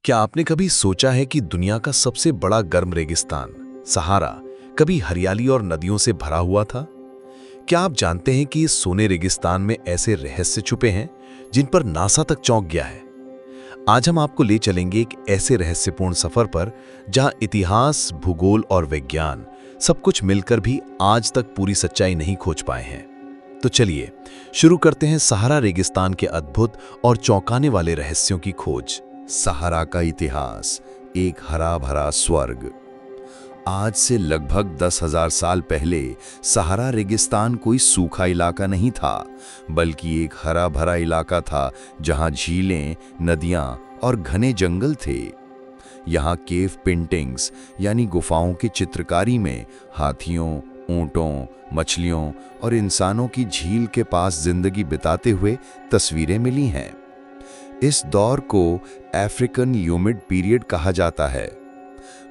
क्या आपने कभी सोचा है कि दुनिया का सबसे बड़ा गर्म रेगिस्तान सहारा कभी हरियाली और नदियों से भरा हुआ था? क्या आप जानते हैं कि इस सोने रेगिस्तान में ऐसे रहस्य छुपे हैं जिन पर नासा तक चौंक गया है? आज हम आपको ले चलेंगे एक ऐसे रहस्यपूर्ण सफर पर जहां इतिहास, भूगोल और विज्ञान सब कुछ मिलकर भी आज तक पूरी सच्चाई नहीं खोज पाए हैं। तो चलिए शुरू करते हैं सहारा रेगिस्तान के अद्भुत और चौंकाने वाले रहस्यों की खोज। सहारा का इतिहास, एक हरा भरा स्वर्ग। आज से लगभग 10,000 साल पहले सहारा रेगिस्तान कोई सूखा इलाका नहीं था, बल्कि एक हरा भरा इलाका था जहां झीलें, नदियां और घने जंगल थे। यहां केव पेंटिंग्स यानी गुफाओं की चित्रकारी में हाथियों, ऊंटों, मछलियों और इंसानों की झील के पास जिंदगी बिताते हुए तस्वीरें मिली हैं। इस दौर को अफ्रीकन ह्यूमिड पीरियड कहा जाता है।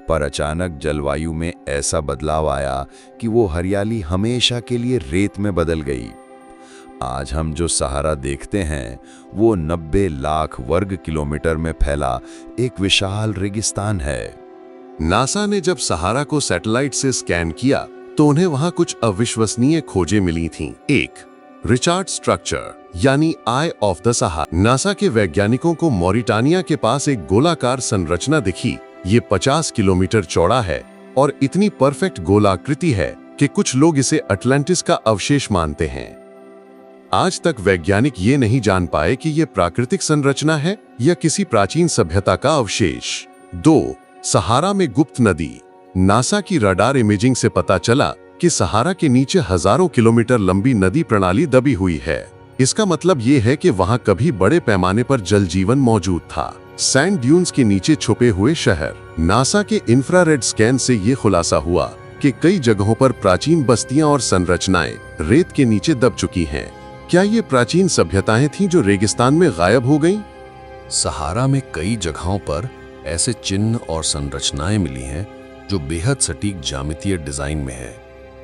पर अचानक जलवायु में ऐसा बदलाव आया कि वो हरियाली हमेशा के लिए रेत में बदल गई। आज हम जो सहारा देखते हैं वो 90 लाख वर्ग किलोमीटर में फैला एक विशाल रेगिस्तान है। नासा ने जब सहारा को सैटेलाइट से स्कैन किया तो उन्हें वहां कुछ अविश्वसनीय खोजें मिली थीं। एक, रिचार्ड स्ट्रक्चर यानी आई ऑफ द सहारा। नासा के वैज्ञानिकों को मॉरिटानिया के पास एक गोलाकार संरचना दिखी। ये 50 किलोमीटर चौड़ा है और इतनी परफेक्ट गोलाकृति है कि कुछ लोग इसे अटलांटिस का अवशेष मानते हैं। आज तक वैज्ञानिक ये नहीं जान पाए कि ये प्राकृतिक संरचना है या किसी प्राचीन सभ्यता का अवशेष। 2, सहारा में गुप्त नदी। नासा की रडार इमेजिंग से पता चला कि सहारा के नीचे हजारों किलोमीटर लंबी नदी प्रणाली दबी हुई है। इसका मतलब ये है कि वहां कभी बड़े पैमाने पर जल जीवन मौजूद था। सैंड ड्यून्स के नीचे छुपे हुए शहर। नासा के इंफ्रारेड स्कैन से ये खुलासा हुआ कि कई जगहों पर प्राचीन बस्तियां और संरचनाएं रेत के नीचे दब चुकी हैं। क्या ये प्राचीन सभ्यताएं थीं जो रेगिस्तान में गायब हो गईं? सहारा में कई जगहों पर ऐसे चिन्ह और संरचनाएं मिली हैं जो बेहद सटीक ज्यामितीय डिजाइन में है।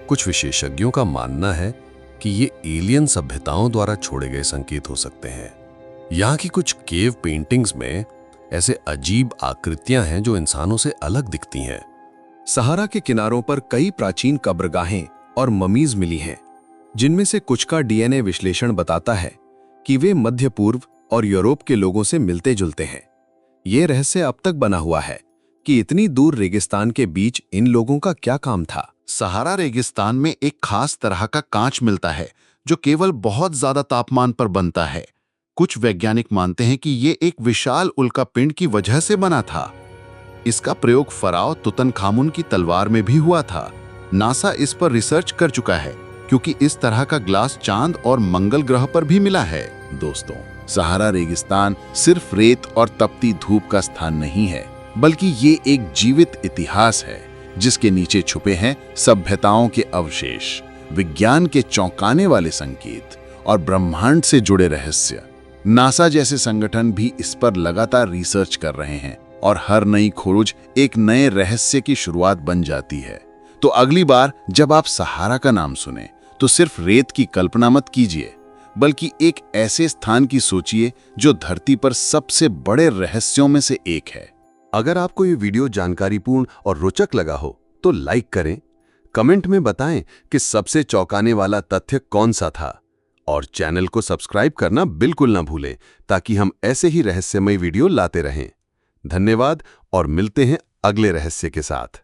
कुछ विशेषज्ञों का मानना है कि ये एलियन सभ्यताओं द्वारा छोड़े गए संकेत हो सकते हैं। यहाँ की कुछ केव पेंटिंग्स में ऐसे अजीब आकृतियां हैं जो इंसानों से अलग दिखती हैं। सहारा के किनारों पर कई प्राचीन कब्रगाहें और ममीज मिली हैं, जिनमें से कुछ का डीएनए विश्लेषण बताता है कि वे मध्य पूर्व और यूरोप के लोगों से मिलते जुलते हैं। ये रहस्य अब तक बना हुआ है कि इतनी दूर रेगिस्तान के बीच इन लोगों का क्या काम था। सहारा रेगिस्तान में एक खास तरह का कांच मिलता है जो केवल बहुत ज्यादा तापमान पर बनता है। कुछ वैज्ञानिक मानते हैं कि ये एक विशाल उल्कापिंड की वजह से बना था। इसका प्रयोग फराओ तुतनखामुन की तलवार में भी हुआ था। नासा इस पर रिसर्च कर चुका है क्योंकि इस तरह का ग्लास चांद और मंगल ग्रह पर भी मिला है। दोस्तों, सहारा रेगिस्तान सिर्फ रेत और तपती धूप का स्थान नहीं है, बल्कि ये एक जीवित इतिहास है जिसके नीचे छुपे हैं सभ्यताओं के अवशेष, विज्ञान के चौंकाने वाले संकेत और ब्रह्मांड से जुड़े रहस्य। नासा जैसे संगठन भी इस पर लगातार रिसर्च कर रहे हैं और हर नई खोज एक नए रहस्य की शुरुआत बन जाती है। तो अगली बार जब आप सहारा का नाम सुने तो सिर्फ रेत की कल्पना मत कीजिए, बल्कि एक ऐसे स्थान की सोचिए जो धरती पर सबसे बड़े रहस्यों में से एक है। अगर आपको ये वीडियो जानकारीपूर्ण और रोचक लगा हो तो लाइक करें, कमेंट में बताएं कि सबसे चौंकाने वाला तथ्य कौन सा था, और चैनल को सब्सक्राइब करना बिल्कुल ना भूलें ताकि हम ऐसे ही रहस्यमय वीडियो लाते रहें। धन्यवाद और मिलते हैं अगले रहस्य के साथ।